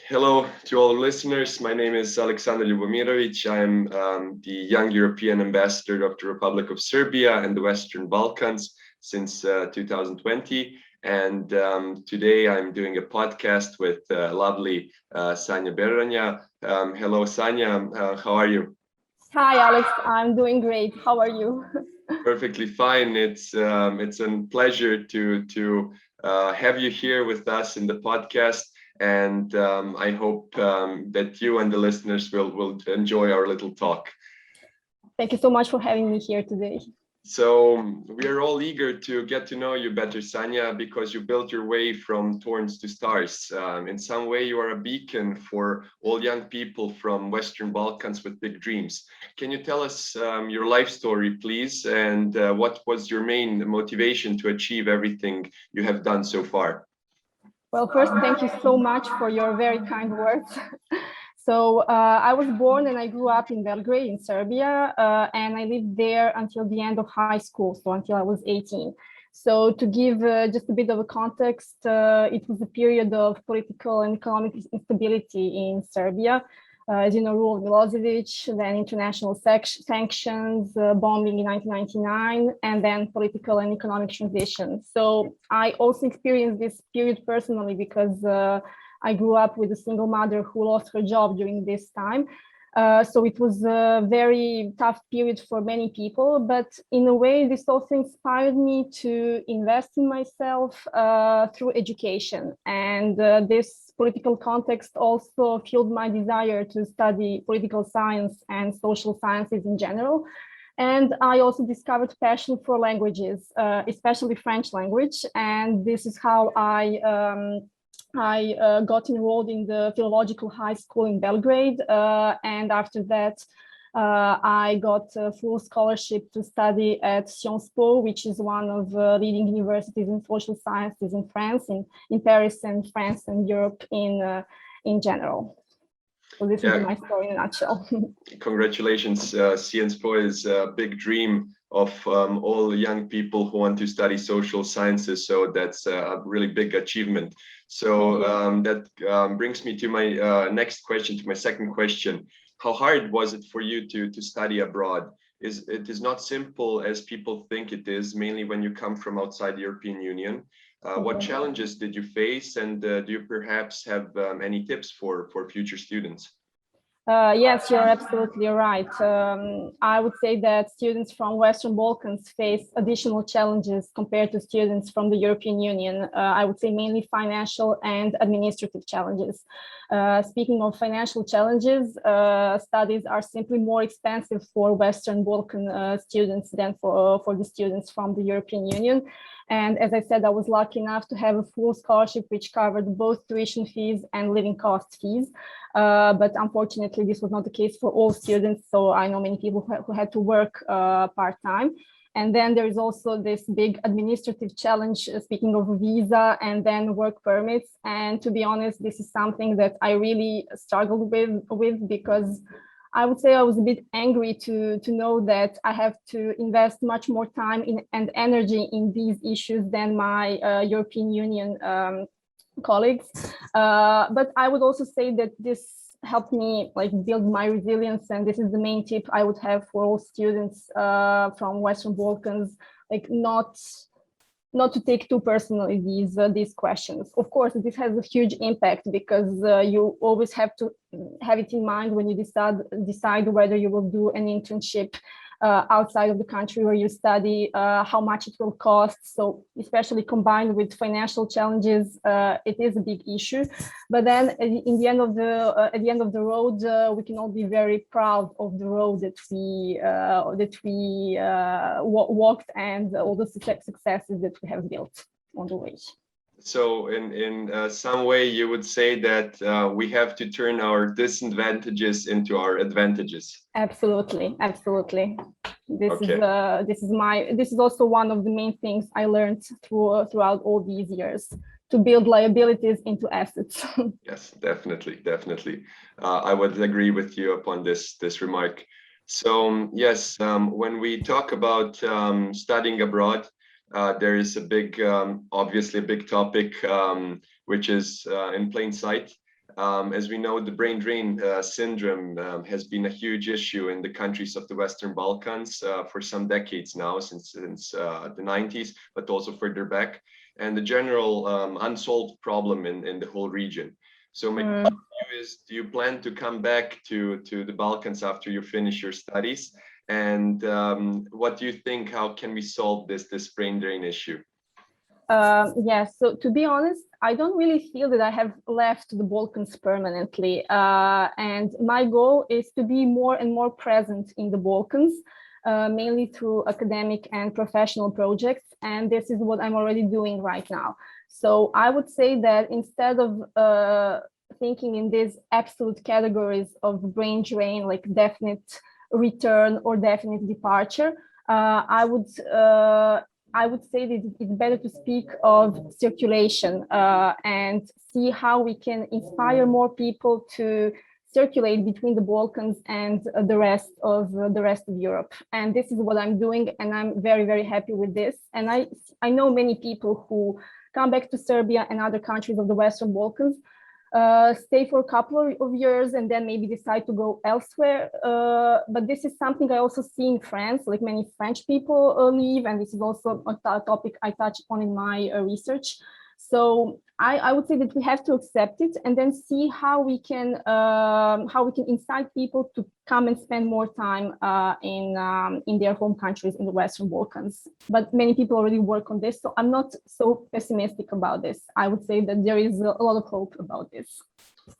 Hello to all listeners. My name is Aleksandar Ljubomirovic. I am the Young European Ambassador of the Republic of Serbia and the Western Balkans since 2020. And today I'm doing a podcast with lovely Sanja Beronja. Hello, Sanja. How are you? Hi, Alex. I'm doing great. How are you? Perfectly fine. It's a pleasure to have you here with us in the podcast, and I hope that you and the listeners will enjoy our little talk. Thank you so much for having me here today. So we are all eager to get to know you better, Sanja, because you built your way from thorns to stars. In some way, you are a beacon for all young people from Western Balkans with big dreams. Can you tell us your life story, please, and what was your main motivation to achieve everything you have done so far? Well, first, thank you so much for your very kind words. So I was born and I grew up in Belgrade in Serbia, and I lived there until the end of high school, so until I was 18. So to give just a bit of a context, it was a period of political and economic instability in Serbia. As you know, rule of Milosevic, then international sanctions, bombing in 1999, and then political and economic transition. So I also experienced this period personally because I grew up with a single mother who lost her job during this time. So it was a very tough period for many people, but in a way, this also inspired me to invest in myself through education. And this political context also fueled my desire to study political science and social sciences in general. And I also discovered passion for languages, especially French language. And this is how I got enrolled in the Philological High School in Belgrade, and after that, I got a full scholarship to study at Sciences Po, which is one of the leading universities in social sciences in France, in Paris and France and Europe in general. So this is my story in a nutshell. Congratulations. Sciences Po is a big dream of all young people who want to study social sciences. So that's a really big achievement. So that brings me to my next question, to my second question. How hard was it for you to study abroad? It is not simple as people think it is, mainly when you come from outside the European Union. What challenges did you face, and do you perhaps have any tips for future students? Yes, you're absolutely right. I would say that students from Western Balkans face additional challenges compared to students from the European Union. I would say mainly financial and administrative challenges. Speaking of financial challenges, studies are simply more expensive for Western Balkan students than for the students from the European Union. And as I said, I was lucky enough to have a full scholarship which covered both tuition fees and living cost fees. But unfortunately, this was not the case for all students. So I know many people who had to work part-time. And then there is also this big administrative challenge, speaking of visa and then work permits. And to be honest, this is something that I really struggled with because I would say I was a bit angry to know that I have to invest much more time and energy in these issues than my European Union colleagues. But I would also say that this helped me build my resilience, and this is the main tip I would have for all students from Western Balkans, not to take too personally these questions. Of course, this has a huge impact because you always have to have it in mind when you decide whether you will do an internship outside of the country where you study, how much it will cost. So especially combined with financial challenges, it is a big issue. But then at the end of the road, we can all be very proud of the road that we walked and all the successes that we have built on the way. So in some way, you would say that we have to turn our disadvantages into our advantages. Absolutely. This is also one of the main things I learned throughout all these years, to build liabilities into assets. Yes, definitely. I would agree with you upon this remark. So yes, when we talk about studying abroad, there is a big, obviously a big topic, which is in plain sight. As we know, the brain drain syndrome has been a huge issue in the countries of the Western Balkans for some decades now, since the 90s, but also further back, and the general unsolved problem in the whole region. So my question to you is, do you plan to come back to the Balkans after you finish your studies? And what do you think, how can we solve this brain drain issue? Yes, so to be honest, I don't really feel that I have left the Balkans permanently. And my goal is to be more and more present in the Balkans, mainly through academic and professional projects. And this is what I'm already doing right now. So I would say that instead of thinking in these absolute categories of brain drain, like definite return or definite departure, I would say that it's better to speak of circulation and see how we can inspire more people to circulate between the Balkans and the rest of Europe. And this is what I'm doing, and I'm very, very happy with this. And I know many people who come back to Serbia and other countries of the Western Balkans, stay for a couple of years and then maybe decide to go elsewhere. But this is something I also see in France, like many French people leave, and this is also a topic I touch upon in my research. So I would say that we have to accept it and then see how we can incite people to come and spend more time in their home countries in the Western Balkans. But many people already work on this, so I'm not so pessimistic about this. I would say that there is a lot of hope about this.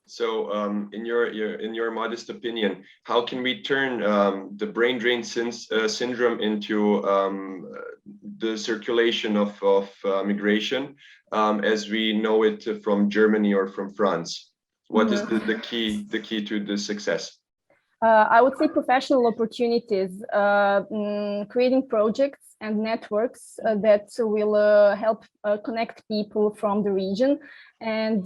So, in your modest opinion, how can we turn the brain drain syndrome into the circulation of migration as we know it from Germany or from France? What is the key to the success? I would say professional opportunities, creating projects and networks that will help connect people from the region and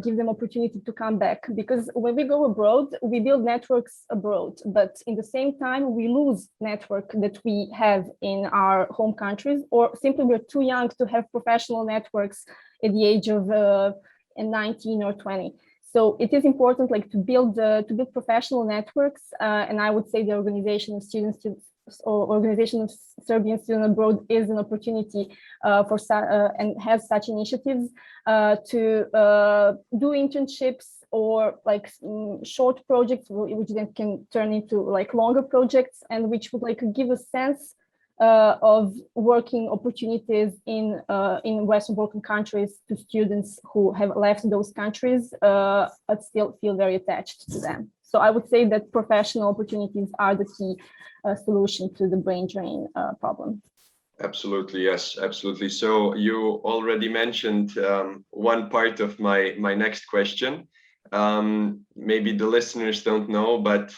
give them opportunity to come back. Because when we go abroad, we build networks abroad, but in the same time, we lose network that we have in our home countries, or simply we're too young to have professional networks at the age of 19 or 20. So it is important, like, to build professional networks, and I would say the organization of students or organization of Serbian students abroad is an opportunity and has such initiatives to do internships or like short projects, which then can turn into like longer projects, and which would like give a sense of working opportunities in Western Balkan countries to students who have left those countries but still feel very attached to them. So I would say that professional opportunities are the key solution to the brain drain problem. Absolutely, yes, absolutely. So you already mentioned one part of my next question. Maybe the listeners don't know, but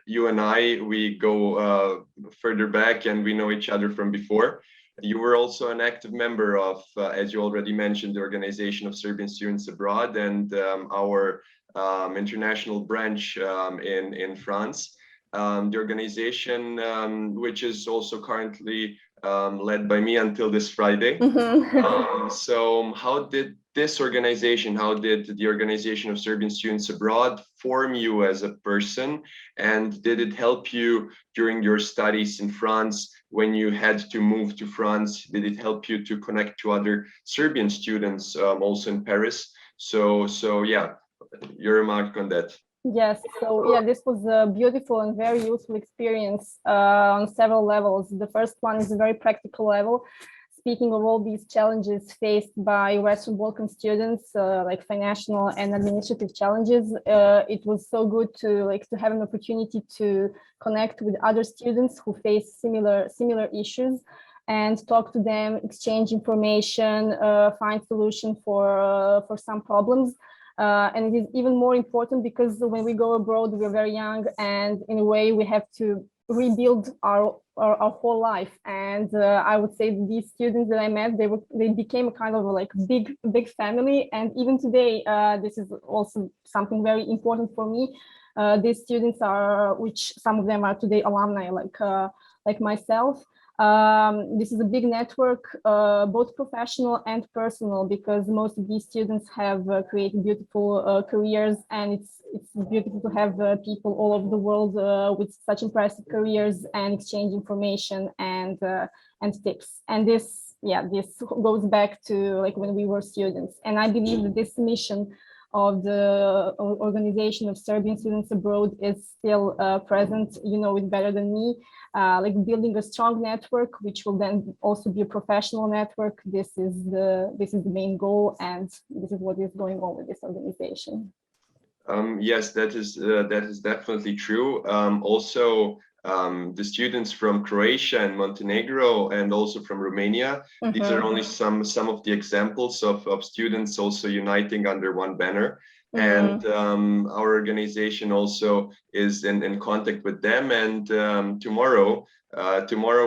you and I, we go further back and we know each other from before. You were also an active member of, as you already mentioned, the Organization of Serbian Students Abroad and our international branch in France. The organization, which is also currently led by me until this Friday. So how did this organization, how did the Organization of Serbian Students Abroad form you as a person? And did it help you during your studies in France when you had to move to France? Did it help you to connect to other Serbian students also in Paris? So yeah, your remark on that. Yes, so yeah, this was a beautiful and very useful experience on several levels. The first one is a very practical level. Speaking of all these challenges faced by Western Balkan students, like financial and administrative challenges, it was so good to have an opportunity to connect with other students who face similar issues and talk to them, exchange information, find solutions for some problems. And it is even more important because when we go abroad, we're very young, and in a way we have to rebuild our whole life. And I would say these students that I met, they became a kind of like big family. And even today, this is also something very important for me. These students are, which some of them are today alumni, like myself. This is a big network, both professional and personal, because most of these students have created beautiful careers, and it's beautiful to have people all over the world with such impressive careers and exchange information and tips. And this goes back to like when we were students. And I believe that this mission of the organization of Serbian students abroad is still present. You know it better than me. Like building a strong network, which will then also be a professional network. This is the main goal, and this is what is going on with this organization. Yes, that is definitely true. Also, the students from Croatia and Montenegro, and also from Romania. These are only some of the examples of students also uniting under one banner. And our organization also is in contact with them. And tomorrow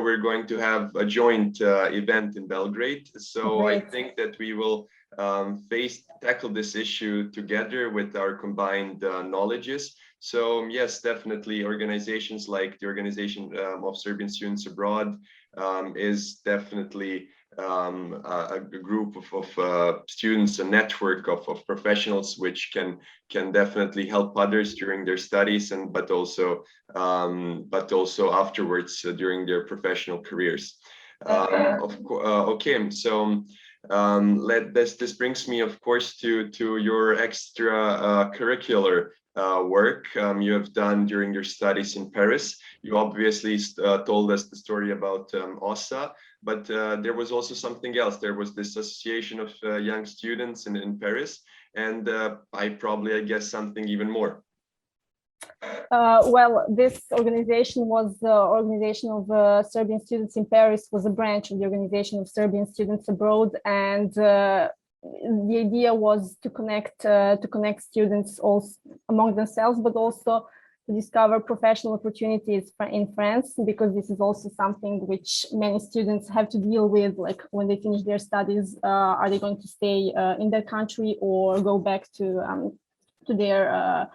we're going to have a joint event in Belgrade. So Great. I think that we will tackle this issue together with our combined knowledges. So yes, definitely organizations like the Organization of Serbian Students Abroad is definitely a group of students, a network of professionals which can definitely help others during their studies, and but also afterwards during their professional careers. Okay, so this brings me, of course, to your extracurricular work you have done during your studies in Paris. You obviously told us the story about OSA, but there was also something else. There was this association of young students in Paris, and I guess something even more. Well, this organization was the organization of Serbian students in Paris, was a branch of the Organization of Serbian Students Abroad, and the idea was to connect students also among themselves, but also to discover professional opportunities in France, because this is also something which many students have to deal with, like when they finish their studies, are they going to stay in their country or go back to their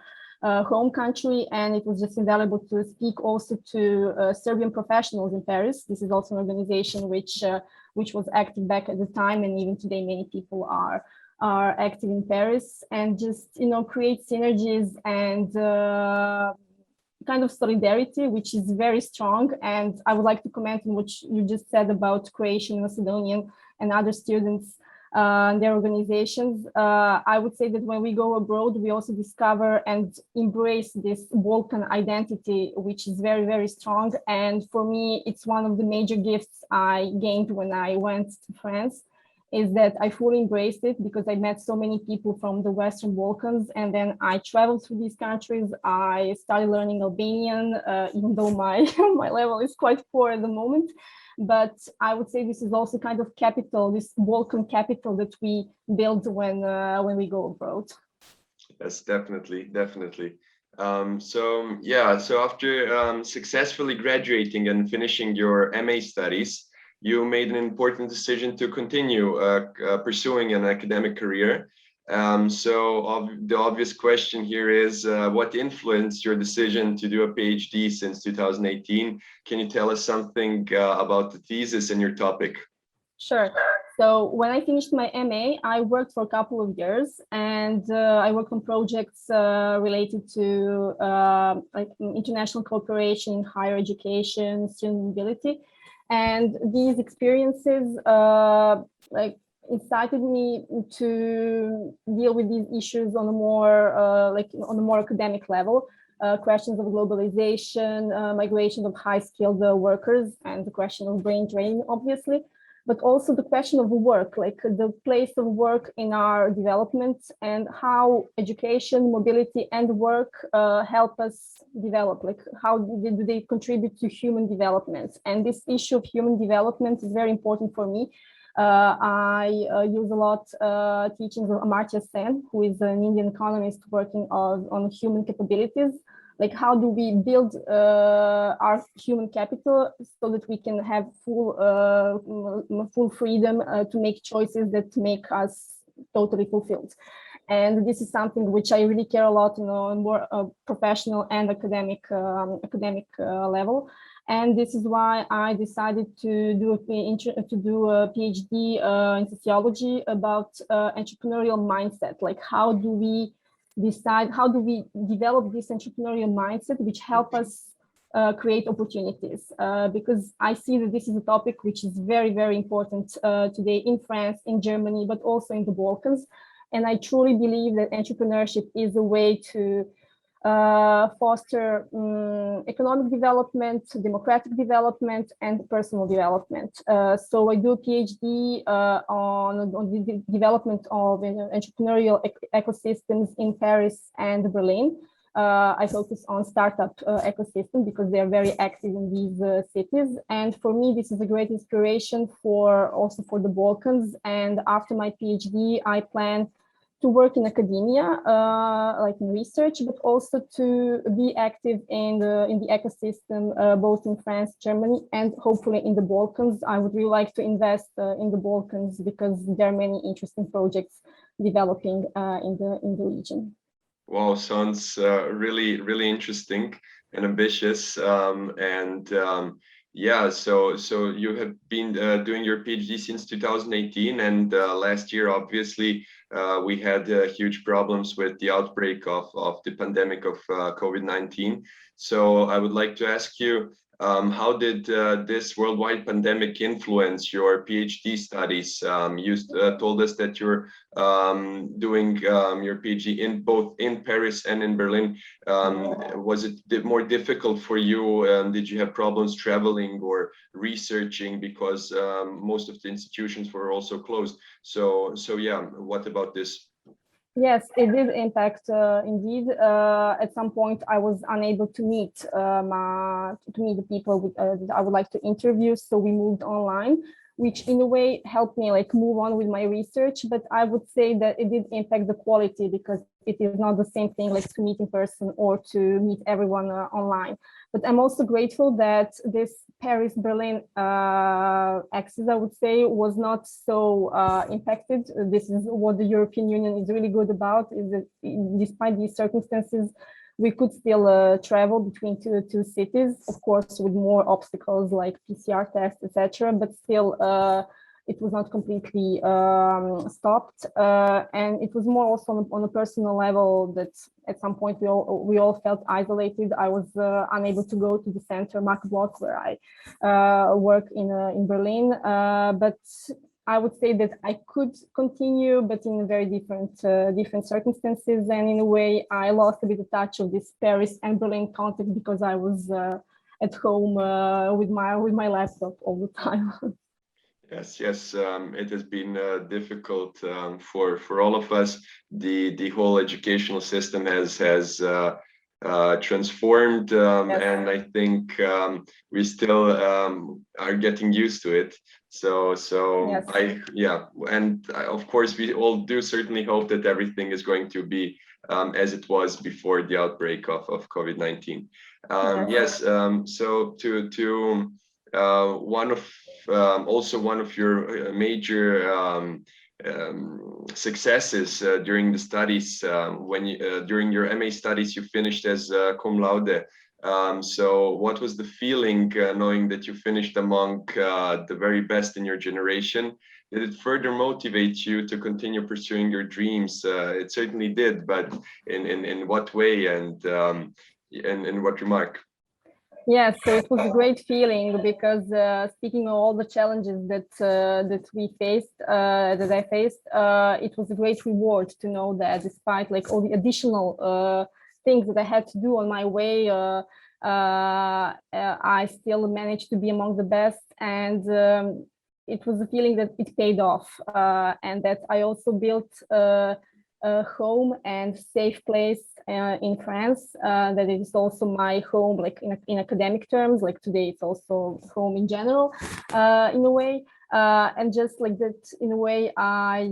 home country. And it was just invaluable to speak also to Serbian professionals in Paris. This is also an organization which was active back at the time, and even today many people are active in Paris, and just create synergies and kind of solidarity, which is very strong. And I would like to comment on what you just said about Croatian, Macedonian, and other students, their organizations. I would say that when we go abroad, we also discover and embrace this Balkan identity, which is very, very strong. And for me, it's one of the major gifts I gained when I went to France, is that I fully embraced it, because I met so many people from the Western Balkans, and then I traveled through these countries. I started learning Albanian, even though my level is quite poor at the moment. But I would say this is also kind of capital, this Balkan capital that we build when we go abroad. Yes, definitely. So after successfully graduating and finishing your MA studies, you made an important decision to continue pursuing an academic career. So the obvious question here is, what influenced your decision to do a PhD since 2018? Can you tell us something about the thesis and your topic? Sure. So when I finished my MA, I worked for a couple of years, and I worked on projects related to like international cooperation in higher education, student mobility. And these experiences incited me to deal with these issues on a more academic level. Questions of globalization, migration of high-skilled workers, and the question of brain drain, obviously, but also the question of work, like the place of work in our development, and how education, mobility, and work help us develop, like how do they contribute to human development. And this issue of human development is very important for me. I use a lot teachings of Amartya Sen, who is an Indian economist working on human capabilities. Like, how do we build our human capital so that we can have full freedom to make choices that make us totally fulfilled. And this is something which I really care a lot, on more professional and academic level. And this is why I decided to do a PhD in sociology about entrepreneurial mindset. Like, how do we develop this entrepreneurial mindset which help us create opportunities? Because I see that this is a topic which is very, very important today in France, in Germany, but also in the Balkans. And I truly believe that entrepreneurship is a way to foster economic development, democratic development, and personal development. So I do a PhD on the development of entrepreneurial ecosystems in Paris and Berlin. I focus on startup ecosystem because they are very active in these cities. And for me, this is a great inspiration also for the Balkans. And after my PhD, I plan to work in academia, like in research, but also to be active in the ecosystem, both in France, Germany, and hopefully in the Balkans. I would really like to invest in the Balkans because there are many interesting projects developing in the region. Wow, sounds really, really interesting and ambitious. Yeah, so you have been doing your PhD since 2018, and last year, obviously, we had huge problems with the outbreak of the pandemic of COVID-19. So I would like to ask you, how did this worldwide pandemic influence your PhD studies? You told us that you're doing your PhD in both in Paris and in Berlin. Was it more difficult for you? Did you have problems traveling or researching because most of the institutions were also closed? So yeah, what about this? Yes, it did impact indeed. At some point, I was unable to meet the people that I would like to interview, so we moved online, which in a way helped me like move on with my research. But I would say that it did impact the quality because it is not the same thing like to meet in person or to meet everyone online. But I'm also grateful that this Paris-Berlin axis, I would say, was not so impacted. This is what the European Union is really good about, is that despite these circumstances, we could still travel between two cities, of course, with more obstacles like PCR tests, etc. But still, it was not completely stopped, and it was more also on a personal level that at some point we all felt isolated. I was unable to go to the center Mark Block where I work in Berlin, but I would say that I could continue, but in very different circumstances, and in a way I lost a bit of touch of this Paris and Berlin contact because I was at home with my laptop all the time. Yes, it has been difficult for all of us. The whole educational system has transformed, Yes. and I think we still are getting used to it. So Yes. of course we all do certainly hope that everything is going to be as it was before the outbreak of COVID-19. Yes. So to one of your major successes during the studies, during your MA studies, you finished as cum laude. So what was the feeling knowing that you finished among the very best in your generation? Did it further motivate you to continue pursuing your dreams? It certainly did, but in what way and in what remark? Yes, so it was a great feeling because speaking of all the challenges that we faced, that I faced, it was a great reward to know that despite like all the additional things that I had to do on my way, I still managed to be among the best, and it was a feeling that it paid off, and that I also built a home and safe place in France, that it is also my home, like in academic terms, like today it's also home in general, in a way, and just like that, in a way, I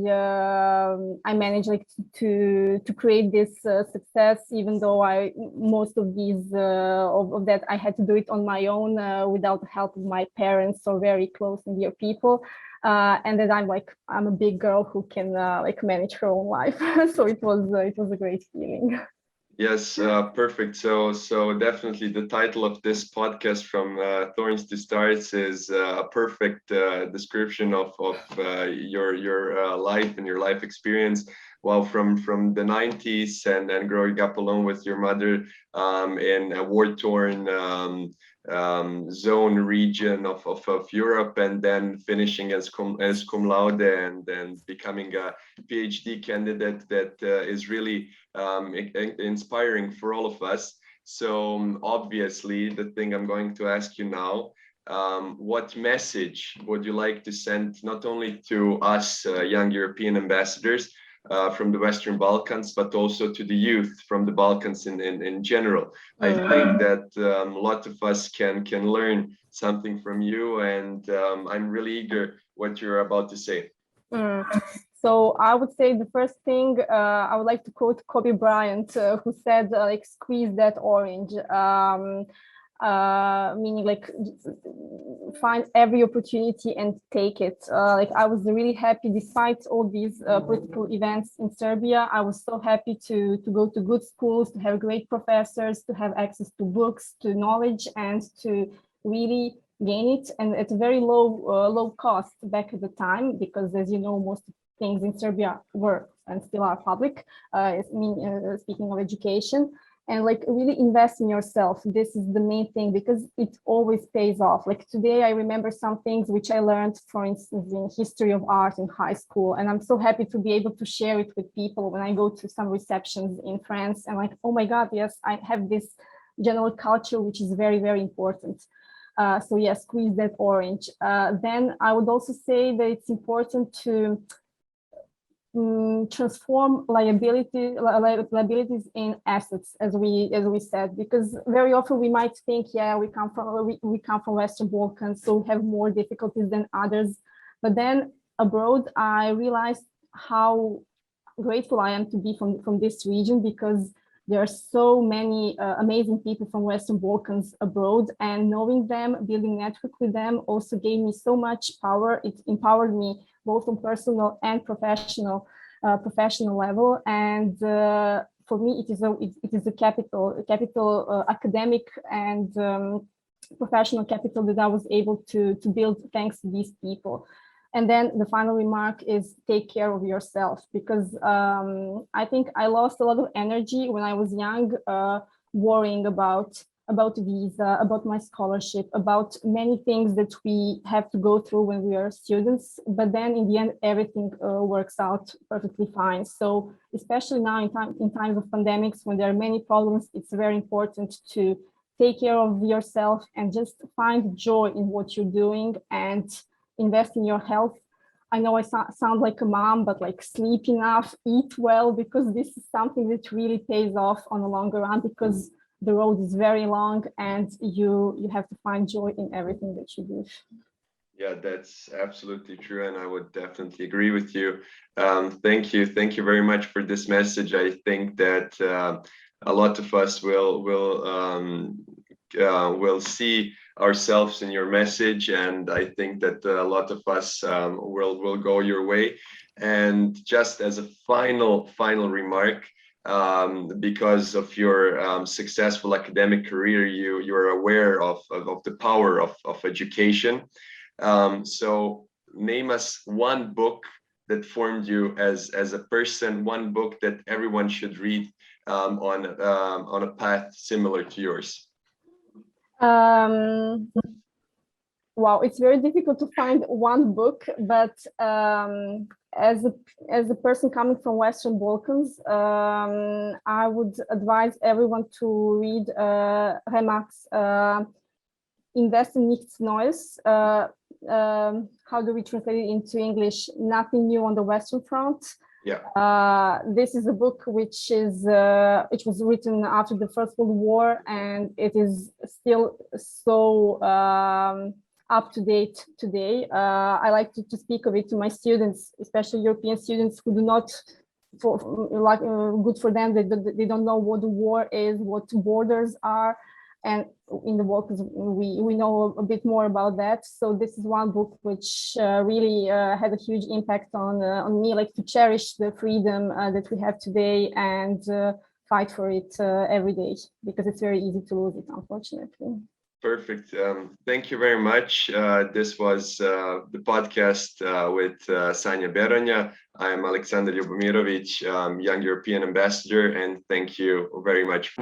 managed like to create this success, even though most of these of that I had to do it on my own without the help of my parents or very close and dear people. And that I'm a big girl who can like manage her own life. So it was a great feeling. Yes, perfect. So definitely the title of this podcast, From Thorns to Stars, is a perfect description of your life and your life experience. Well, from the 90s and growing up alone with your mother in a war-torn zone region of Europe, and then finishing as cum laude, and then becoming a PhD candidate that is really inspiring for all of us. So obviously, the thing I'm going to ask you now, what message would you like to send not only to us young European ambassadors from the Western Balkans, but also to the youth from the Balkans in general? I think that a lot of us can learn something from you, and I'm really eager what you're about to say. Mm. So I would say the first thing, I would like to quote Kobe Bryant, who said, like, squeeze that orange, meaning like find every opportunity and take it. Like, I was really happy, despite all these political events in Serbia. I was so happy to go to good schools, to have great professors, to have access to books, to knowledge, and to really gain it, and at a very low cost back at the time, because, as you know, most things in Serbia were and still are public. Speaking of education, and like really invest in yourself. This is the main thing, because it always pays off. Like today, I remember some things which I learned, for instance, in history of art in high school, and I'm so happy to be able to share it with people when I go to some receptions in France, and like, oh my God, yes, I have this general culture, which is very, very important. So yes, squeeze that orange. Then I would also say that it's important to transform liabilities in assets, as we said, because very often we might think, yeah, we come from Western Balkans, so we have more difficulties than others. But then abroad, I realized how grateful I am to be from this region, because there are so many amazing people from Western Balkans abroad, and knowing them, building network with them, also gave me so much power. It empowered me both on personal and professional level. And for me, it is a capital academic and professional capital that I was able to build thanks to these people. And then the final remark is take care of yourself, because I think I lost a lot of energy when I was young, worrying about visa, about my scholarship, about many things that we have to go through when we are students. But then in the end, everything works out perfectly fine. So especially now in times of pandemics, when there are many problems, it's very important to take care of yourself and just find joy in what you're doing, and invest in your health. I know I sound like a mom, but like, sleep enough, eat well, because this is something that really pays off on the longer run, because the road is very long, and you have to find joy in everything that you do. Yeah, that's absolutely true, and I would definitely agree with you. Thank you very much for this message. I think that a lot of us will see ourselves in your message, and I think that a lot of us will go your way. And just as a final remark, because of your successful academic career, you're aware of the power of education. So name us one book that formed you as a person, one book that everyone should read on a path similar to yours. Wow, it's very difficult to find one book, but as a person coming from Western Balkans, I would advise everyone to read Remarque's Invest in Nichts Neues. How do we translate it into English? Nothing New on the Western Front. Yeah. This is a book which was written after the First World War, and it is still so up to date today. I like to speak of it to my students, especially European students who do not, good for them, they don't know what the war is, what borders are. And in the Balkans, we know a bit more about that. So this is one book which really had a huge impact on me, like to cherish the freedom that we have today, and fight for it every day, because it's very easy to lose it, unfortunately. Perfect. Thank you very much. This was the podcast with Sanja Beronja. I am Aleksandar Ljubomirovic, Young European Ambassador, and thank you very much.